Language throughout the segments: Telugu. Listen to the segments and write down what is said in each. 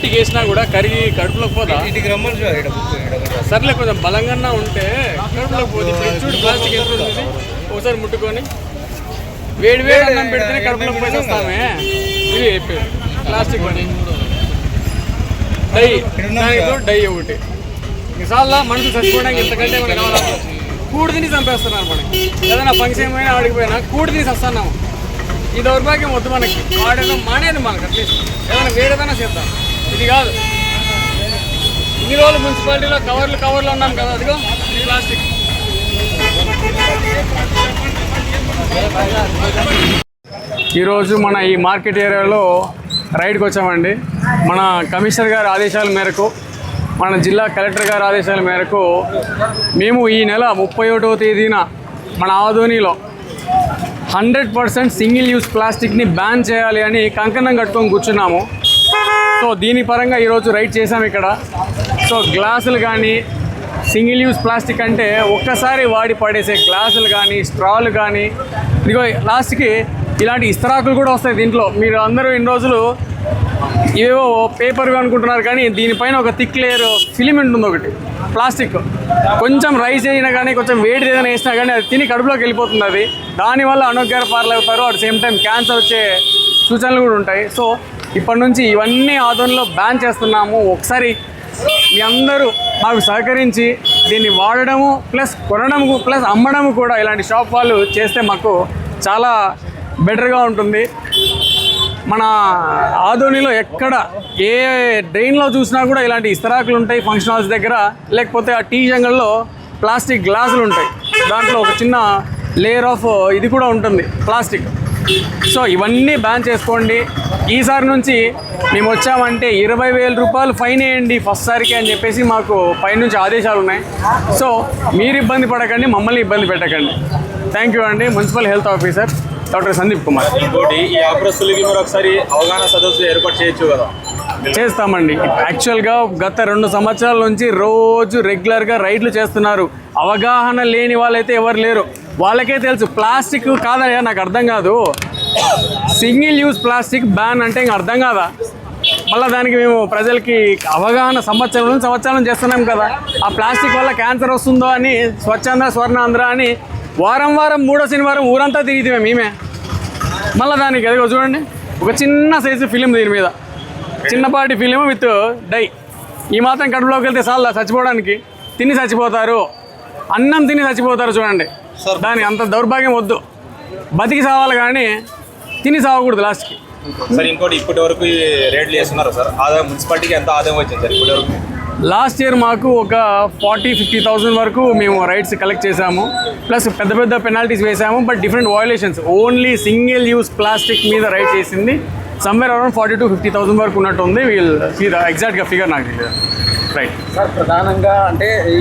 హీట్కి వేసినా కూడా కరిగి కడుపులోకి పోదా? సర్లే కొంచెం బలంగా ఉంటే కడుపులోకి పోతుంది. ఇప్పుడు చూడు ప్లాస్టిక్ ఎంత ఉంటుంది, ఒకసారి ముట్టుకొని వేడి వేడి అన్నం పెడితేనే కడుపులోకి పోయి వస్తామే. ఇవి అయిపోయి ప్లాస్టిక్ పని. డై, దానితో డై ఒకటి చాలా మనుషులు చచ్చిపోవడానికి ఇంతకంటే మనకి కావాలా? కూడి తిని చంపేస్తున్నారు. మనకి ఏదైనా ఫంక్షన్ ఏమైనా ఆడిపోయినా కూడి తిని వస్తున్నాము. ఈ దౌర్భాగ్యం వద్దు మనకి. వాడేదో మానేది మనకు అట్లీస్ట్ ఏదైనా వేరేదైనా చేద్దాం. ఇది కాదు. ఇన్ని రోజులు మున్సిపాలిటీలో కవర్లు ఉన్నాం కదా, అదిగో ప్లాస్టిక్. ఈరోజు మన ఈ మార్కెట్ ఏరియాలో రైడ్కి వచ్చామండి. మన కమిషనర్ గారి ఆదేశాల మేరకు, మన జిల్లా కలెక్టర్ గారి ఆదేశాల మేరకు మేము ఈ నెల 31వ తేదీన మన ఆదోనిలో 100% సింగిల్ యూజ్ ప్లాస్టిక్ని బ్యాన్ చేయాలి అని కంకణం కట్టుకొని కూర్చున్నాము. సో దీని పరంగా ఈరోజు రైడ్ చేసాము ఇక్కడ. సో గ్లాసులు కానీ, సింగిల్ యూజ్ ప్లాస్టిక్ అంటే ఒక్కసారి వాడి పడేసే గ్లాసులు కానీ, స్ట్రాలు కానీ, ఇదిగో లాస్ట్కి ఇలాంటి ఇస్తరాకులు కూడా వస్తాయి దీంట్లో. మీరు అందరూ ఇన్ని రోజులు ఇవేవో పేపర్వి అనుకుంటున్నారు, కానీ దీనిపైన ఒక థిక్ లేయర్ ఫిలిమెంట్ ఉంది ఒకటి, ప్లాస్టిక్. కొంచెం రైస్ అయినా కానీ, కొంచెం వేడి ఏదైనా వేసినా కానీ అది తిని కడుపులోకి వెళ్ళిపోతుంది. అది దానివల్ల అనారోగ్యాల పాలవుతారు. అట్ సేమ్ టైం క్యాన్సర్ వచ్చే సూచనలు కూడా ఉంటాయి. సో ఇప్పటి నుంచి ఇవన్నీ ఆదోనిలో బ్యాన్ చేస్తున్నాము. ఒకసారి మీ అందరూ మాకు సహకరించి దీన్ని వాడడము ప్లస్ కొనడము ప్లస్ అమ్మడము కూడా ఇలాంటి షాప్ వాళ్ళు చేస్తే మాకు చాలా బెటర్గా ఉంటుంది. మన ఆదోనిలో ఎక్కడ ఏ డ్రైన్లో చూసినా కూడా ఇలాంటి ఇస్తరాకులు ఉంటాయి ఫంక్షన్ హాల్స్ దగ్గర, లేకపోతే ఆ టీ జంగల్లో ప్లాస్టిక్ గ్లాసులు ఉంటాయి. దాంట్లో ఒక చిన్న లేయర్ ఆఫ్ ఇది కూడా ఉంటుంది ప్లాస్టిక్. సో ఇవన్నీ బ్యాన్ చేసుకోండి. ఈసారి నుంచి మేము వచ్చామంటే 20,000 రూపాయలు ఫైన్ వేయండి ఫస్ట్ సారికి అని చెప్పేసి మాకు పైనుంచి ఆదేశాలు ఉన్నాయి. సో మీరు ఇబ్బంది పడకండి, మమ్మల్ని ఇబ్బంది పెట్టకండి. థ్యాంక్ యూ అండి. Municipal health officer doctor Sandeep Kumar. ఇంకోటి, ఈ వ్యాపారస్తులకి మీరు ఒకసారి అవగాహన సదస్సు ఏర్పాటు చేయొచ్చు కదా? చేస్తామండి. యాక్చువల్గా గత 2 సంవత్సరాల నుంచి రోజు రెగ్యులర్గా రైడ్లు చేస్తున్నారు. అవగాహన లేని వాళ్ళైతే ఎవరు లేరు. వాళ్ళకే తెలుసు ప్లాస్టిక్ కాదయ్యా, నాకు అర్థం కాదు. సింగిల్ యూజ్ ప్లాస్టిక్ బ్యాన్ అంటే ఇంక అర్థం కాదా? మళ్ళీ దానికి మేము ప్రజలకి అవగాహన సంవత్సరాలు చేస్తున్నాం కదా. ఆ ప్లాస్టిక్ వల్ల క్యాన్సర్ వస్తుందో అని స్వచ్ఛాంధ్ర స్వర్ణాంధ్ర అని వారం 3వ శనివారం ఊరంతా తిరిగితే మేమే. మళ్ళీ దానికి అదిగో చూడండి, ఒక చిన్న సైజు ఫిలిం, దీని మీద చిన్నపాటి ఫిలిం విత్ డై. ఈ మాత్రం కడుపులోకి వెళ్తే చాలా చచ్చిపోవడానికి, తిని చచ్చిపోతారు, అన్నం తిని చచ్చిపోతారు. చూడండి, దాని అంత దౌర్భాగ్యం వద్దు. బతికి సావాలి కానీ తిని సాగకూడదు లాస్ట్కి. సార్ ఇంకోటి, ఇప్పటి వరకు రేట్లు చేస్తున్నారు సార్, ఆదాయం మున్సిపాలిటీకి ఎంత ఆదాయం వచ్చింది సార్ ఇప్పటి వరకు? లాస్ట్ ఇయర్ మాకు ఒక 40-50,000 వరకు మేము రైట్స్ కలెక్ట్ చేసాము. ప్లస్ పెద్ద పెనాల్టీస్ వేసాము. But different violations, only single use plastic మీద రైట్ చేసింది సమ్వేర్ అరౌండ్ 40,000-50,000 వరకు ఉన్నట్టు ఉంది. వీల్ ఎగ్జాక్ట్గా ఫిగర్ నాకు తెలియదు. రైట్ సార్, ప్రధానంగా అంటే ఈ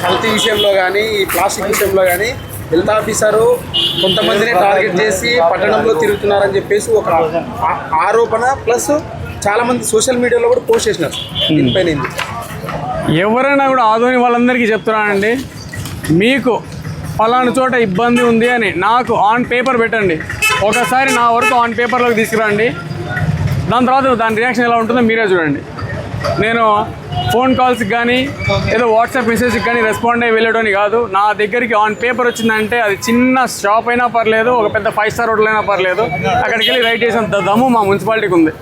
హెల్త్ విషయంలో కానీ, ఈ ప్లాస్టిక్ విషయంలో కానీ హెల్త్ ఆఫీసరు కొంతమందిని టార్గెట్ చేసి పట్టణంలో తిరుగుతున్నారని చెప్పేసి ఒక ఆరోపణ, ప్లస్ చాలామంది సోషల్ మీడియాలో కూడా పోస్ట్ చేసినారు దీనిపైన. ఎవరైనా కూడా ఆదోని వాళ్ళందరికీ చెప్తున్నానండి, మీకు ఫలానా చోట ఇబ్బంది ఉంది అని నాకు ఆన్ పేపర్ పెట్టండి. ఒకసారి నా వరకు ఆన్ పేపర్లోకి తీసుకురండి. దాని తర్వాత దాని రియాక్షన్ ఎలా ఉంటుందో మీరే చూడండి. నేను ఫోన్ కాల్స్కి కానీ ఏదో వాట్సాప్ మెసేజ్కి కానీ రెస్పాండ్ అయ్యి వెళ్ళడం కాదు. నా దగ్గరికి ఆన్ పేపర్ వచ్చిందంటే అది చిన్న షాప్ అయినా పర్లేదు, ఒక పెద్ద 5 స్టార్ హోటల్ అయినా పర్లేదు, అక్కడికి వెళ్ళి రైట్ చేసిన దమ్ము మా మున్సిపాలిటీకి ఉంది.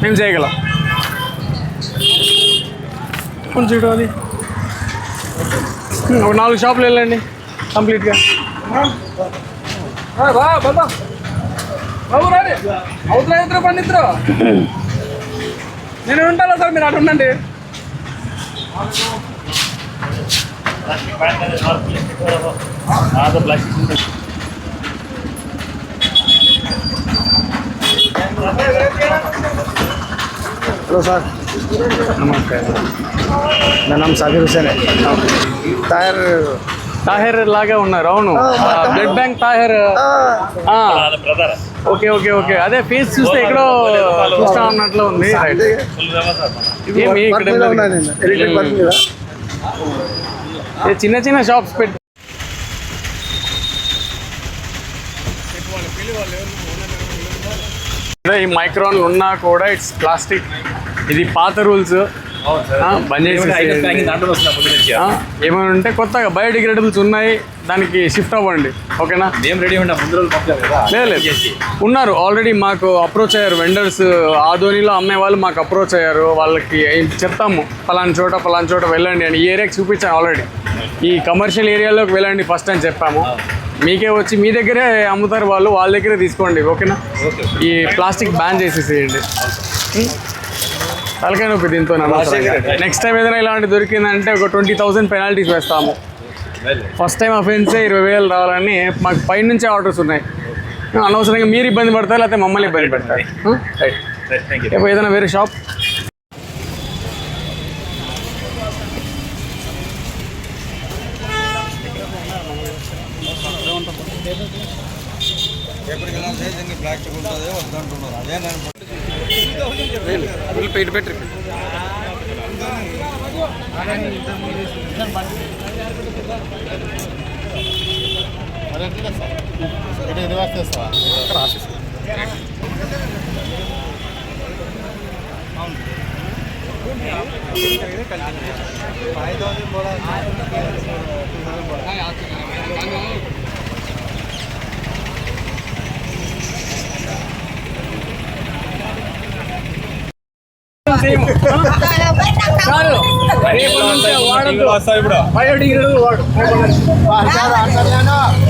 మేము చేయగలం. కొంచెం అది ఒక 4 షాపులు వెళ్ళండి కంప్లీట్గా. అవుతున్నా పండితురు, నేను ఉంటాను సార్, మీరు అటు ఉండండి. हेलो सर, नमस्कार. मेरा नाम साकिर हुसैन है. తాహెర్ లాగా ఉన్నారు. అవును, blood bank Taher. Okay okay okay, అదే ఫేస్ చూస్తే ఎక్కడో చూస్తా ఉన్నట్లు ఉంది. చిన్న చిన్న షాప్స్ పెట్టి ఈ మైక్రాన్లు ఉన్నా కూడా ఇట్స్ ప్లాస్టిక్. ఇది పాత రూల్స్ బంద్ చేసి ఏమైనా ఉంటే కొత్తగా బయోడిగ్రేడబుల్స్ ఉన్నాయి, దానికి షిఫ్ట్ అవ్వండి. ఓకేనా? మేము రెడీ ఉన్నాం, ముందు రోజు లేదు ఉన్నారు ఆల్రెడీ, మాకు అప్రోచ్ అయ్యారు వెండర్స్. ఆదోనిలో అమ్మే వాళ్ళు మాకు అప్రోచ్ అయ్యారు. వాళ్ళకి చెప్తాము పలానా చోట వెళ్ళండి అని. ఈ ఏరియాకి చూపించాను ఆల్రెడీ. ఈ కమర్షియల్ ఏరియాలోకి వెళ్ళండి ఫస్ట్ అని చెప్పాము. మీకే వచ్చి మీ దగ్గరే అమ్ముతారు వాళ్ళు, వాళ్ళ దగ్గరే తీసుకోండి. ఓకేనా? ఈ ప్లాస్టిక్ బ్యాన్ చేసేసేయండి. తలకాయ నొప్పి దీంతో. నెక్స్ట్ టైం ఏదైనా ఇలాంటి దొరికిందంటే ఒక 20,000 పెనాల్టీస్ వేస్తాము. ఫస్ట్ టైం అఫెన్సే 20,000 రావాలని మాకు పై నుంచే ఆర్డర్స్ ఉన్నాయి. అనవసరంగా మీరు ఇబ్బంది పడతారు, లేకపోతే మమ్మల్ని ఇబ్బంది పెడతారు. రేపు ఏదైనా వేరే షాప్ పెట్టి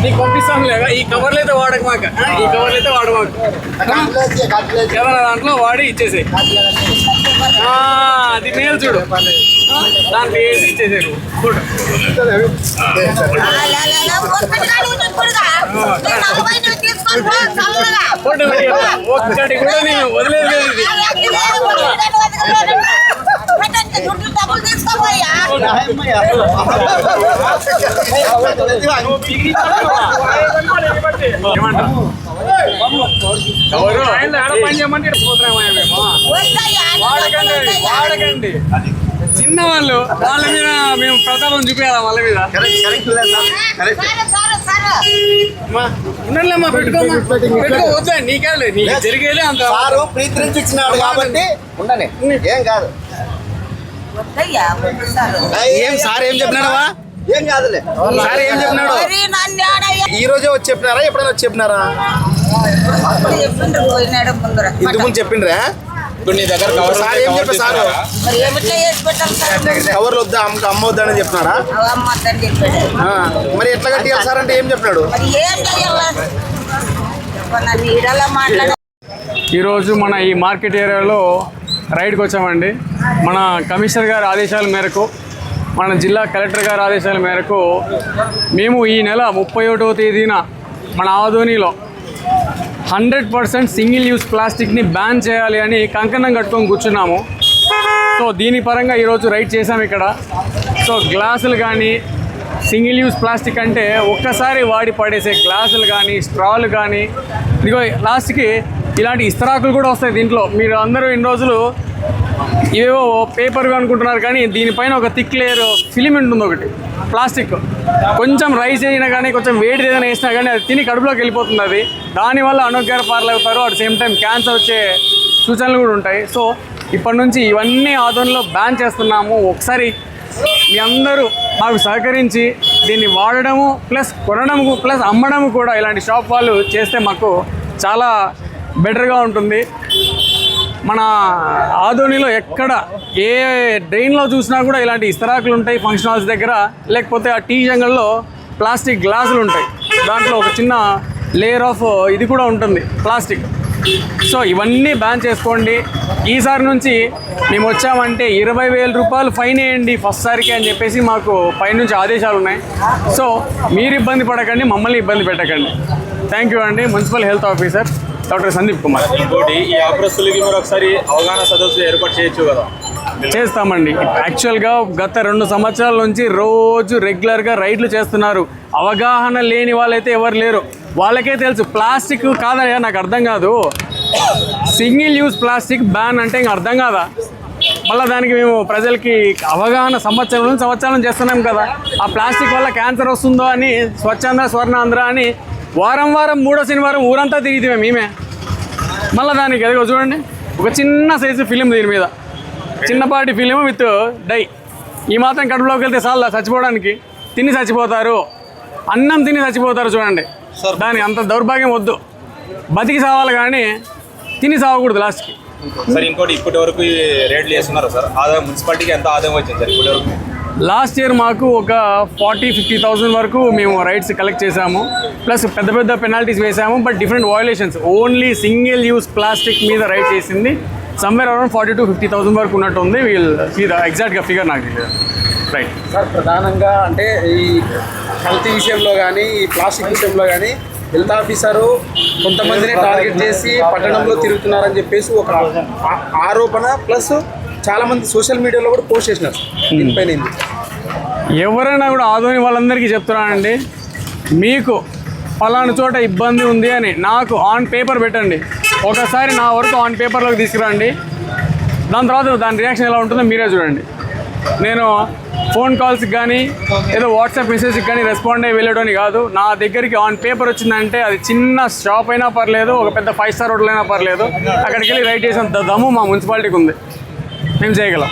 నీకు పంపిస్తాను లేదా? ఈ కవర్లు అయితే వాడక మాకు, ఈ కవర్లు అయితే వాడమాకు. ఏదైనా దాంట్లో వాడి ఇచ్చేసే, అది మేలు చూడు, దాంట్లో వేసి ఇచ్చేసారు. ఒక్కటి కూడా నేను వదిలేదు. వాడకండి చిన్న వాళ్ళు, వాళ్ళ మీద మేము ప్రతాపం చూపించాలా వాళ్ళ మీద. ఉండలేమ్మా, పెట్టుకోవద్దా? నీకేలే, నీకు జరిగేదే అంత. ప్రీతి ఇచ్చినాడు కాబట్టి ఉండని, ఏం కాదు. ఏం సార్ ఏం చెప్పినాడవా? ఏం కాదులే సార్ ఏం చెప్పినాడు? ఈ రోజే వచ్చి చెప్పినారా, ఎప్పుడైనా వచ్చి చెప్పినారా? ఇంతకు ముందు చెప్పిండ్రా? ఇప్పుడు నీ దగ్గర సార్ ఏం చెప్పారు? సార్ కవర్లు వద్దా, అమ్మవద్దని చెప్పినారా? మరి ఎట్లా కట్టియాలి సార్ అంటే ఏం చెప్పినాడు? ఈరోజు మన ఈ మార్కెట్ ఏరియాలో రైడ్కి వచ్చామండి. మన కమిషనర్ గారి ఆదేశాల మేరకు, మన జిల్లా కలెక్టర్ గారి ఆదేశాల మేరకు మేము ఈ నెల 31వ తేదీన మన ఆదోనిలో 100% సింగిల్ యూస్ ప్లాస్టిక్ని బ్యాన్ చేయాలి అని కంకణం కట్టుకొని కూర్చున్నాము. సో దీని పరంగా ఈరోజు రైడ్ చేసాము ఇక్కడ. సో గ్లాసులు కానీ, సింగిల్ యూస్ ప్లాస్టిక్ అంటే ఒక్కసారి వాడి పడేసే గ్లాసులు కానీ, స్ట్రాలు కానీ, ఇదిగో లాస్ట్కి ఇలాంటి ఇస్తరాకులు కూడా వస్తాయి దీంట్లో. మీరు అందరూ ఇన్ని రోజులు ఇవేవో పేపర్వి అనుకుంటున్నారు, కానీ దీనిపైన ఒక థిక్ లేయర్ ఫిలిమెంట్ ఉంది ఒకటి, ప్లాస్టిక్. కొంచెం రైస్ అయినా కానీ, కొంచెం వేడి ఏదైనా వేసినా కానీ అది తిని కడుపులోకి వెళ్ళిపోతుంది. అది దానివల్ల అనారోగ్యాల పాలవుతారు. అట్ సేమ్ టైం క్యాన్సర్ వచ్చే సూచనలు కూడా ఉంటాయి. సో ఇప్పటి నుంచి ఇవన్నీ ఆదోనిలో బ్యాన్ చేస్తున్నాము. ఒకసారి మీ అందరూ మాకు సహకరించి దీన్ని వాడడము ప్లస్ కొనడము ప్లస్ అమ్మడము కూడా ఇలాంటి షాప్ వాళ్ళు చేస్తే మాకు చాలా బెటర్గా ఉంటుంది. మన ఆదోనిలో ఎక్కడ ఏ డ్రైన్లో చూసినా కూడా ఇలాంటి ఇస్తరాకులు ఉంటాయి ఫంక్షన్ హాల్స్ దగ్గర, లేకపోతే ఆ టీ జంగల్లో ప్లాస్టిక్ గ్లాసులు ఉంటాయి, దాంట్లో ఒక చిన్న లేయర్ ఆఫ్ ఇది కూడా ఉంటుంది ప్లాస్టిక్. సో ఇవన్నీ బ్యాన్ చేసుకోండి. ఈసారి నుంచి మేము వచ్చామంటే 20,000 రూపాయలు ఫైన్ వేయండి ఫస్ట్ సారికి అని చెప్పేసి మాకు పైనుంచి ఆదేశాలు ఉన్నాయి. సో మీరు ఇబ్బంది పడకండి, మమ్మల్ని ఇబ్బంది పెట్టకండి. థ్యాంక్ యూ అండి. Municipal health officer doctor Sandeep Kumar. ఇంకోటి, ఈ వ్యాపారస్తులకి మీరు ఒకసారి అవగాహన సదస్సు ఏర్పాటు చేయొచ్చు కదా? చేస్తామండి. యాక్చువల్గా గత 2 సంవత్సరాల నుంచి రోజు రెగ్యులర్గా రైడ్లు చేస్తున్నారు. అవగాహన లేని వాళ్ళైతే ఎవరు లేరు, వాళ్ళకే తెలుసు. ప్లాస్టిక్ కాదయ్యా, నాకు అర్థం కాదు. సింగిల్ యూజ్ ప్లాస్టిక్ బ్యాన్ అంటే ఇంకా అర్థం కాదా? మళ్ళీ దానికి మేము ప్రజలకి అవగాహన సంవత్సరం చేస్తున్నాం కదా. ఆ ప్లాస్టిక్ వల్ల క్యాన్సర్ వస్తుందో అని స్వచ్ఛాంధ్ర స్వర్ణాంధ్ర అని వారం 3వ శనివారం ఊరంతా తిరిగితే మేమే. మళ్ళీ దానికి అదిగో చూడండి, ఒక చిన్న సైజు ఫిలిం దీని మీద చిన్నపాటి ఫిలిం విత్ డై. ఈ మాత్రం కడుపులోకి వెళ్తే చాలా చచ్చిపోవడానికి తిని చచ్చిపోతారు, అన్నం తిని చచ్చిపోతారు చూడండి. దాని అంత దౌర్భాగ్యం వద్దు, బతికి సావాలి కానీ తిని సాగకూడదు లాస్ట్కి. సార్ ఇంకోటి ఇప్పటి వరకు ఈ రేట్లు చేస్తున్నారు సార్, ఆదాయం మున్సిపాలిటీకి ఎంత ఆదాయం వచ్చింది సార్ ఇప్పటి వరకు? లాస్ట్ ఇయర్ మాకు ఒక 40-50,000 వరకు మేము రైట్స్ కలెక్ట్ చేసాము, ప్లస్ పెద్ద పెద్ద పెనాల్టీస్ వేసాము. But different violations, only single use plastic మీద రైట్ చేసింది సమ్వేర్ అరౌండ్ 40,000-50,000 వరకు ఉన్నట్టు ఉంది. వీల్ సీ ద ఎగ్జాక్ట్గా ఫిగర్ నాకు తెలియదు. రైట్ సార్, ప్రధానంగా అంటే ఈ కల్తీ విషయంలో కానీ ఈ ప్లాస్టిక్ విషయంలో కానీ హెల్త్ ఆఫీసరు కొంతమందిని టార్గెట్ చేసి పట్టణంలో తిరుగుతున్నారని చెప్పేసి ఒక ఆరోపణ, ప్లస్ చాలామంది సోషల్ మీడియాలో కూడా పోస్ట్ చేసినారు దీనిపైన. ఎవరైనా కూడా ఆదోని వాళ్ళందరికీ చెప్తున్నానండి, మీకు ఫలానా చోట ఇబ్బంది ఉంది అని నాకు ఆన్ పేపర్ పెట్టండి. ఒకసారి నా వరకు ఆన్ పేపర్లోకి తీసుకురండి, దాని తర్వాత దాని రియాక్షన్ ఎలా ఉంటుందో మీరే చూడండి. నేను ఫోన్ కాల్స్కి కానీ ఏదో వాట్సాప్ మెసేజ్కి కానీ రెస్పాండ్ అయ్యి వెళ్ళేటోని కాదు. నా దగ్గరికి ఆన్ పేపర్ వచ్చిందంటే అది చిన్న షాప్ అయినా పర్లేదు, ఒక పెద్ద 5 స్టార్ హోటల్ అయినా పర్లేదు, అక్కడికి వెళ్ళి రైట్ చేసిన దమ్ము మా మున్సిపాలిటీకి ఉంది, మేము చేయగలం.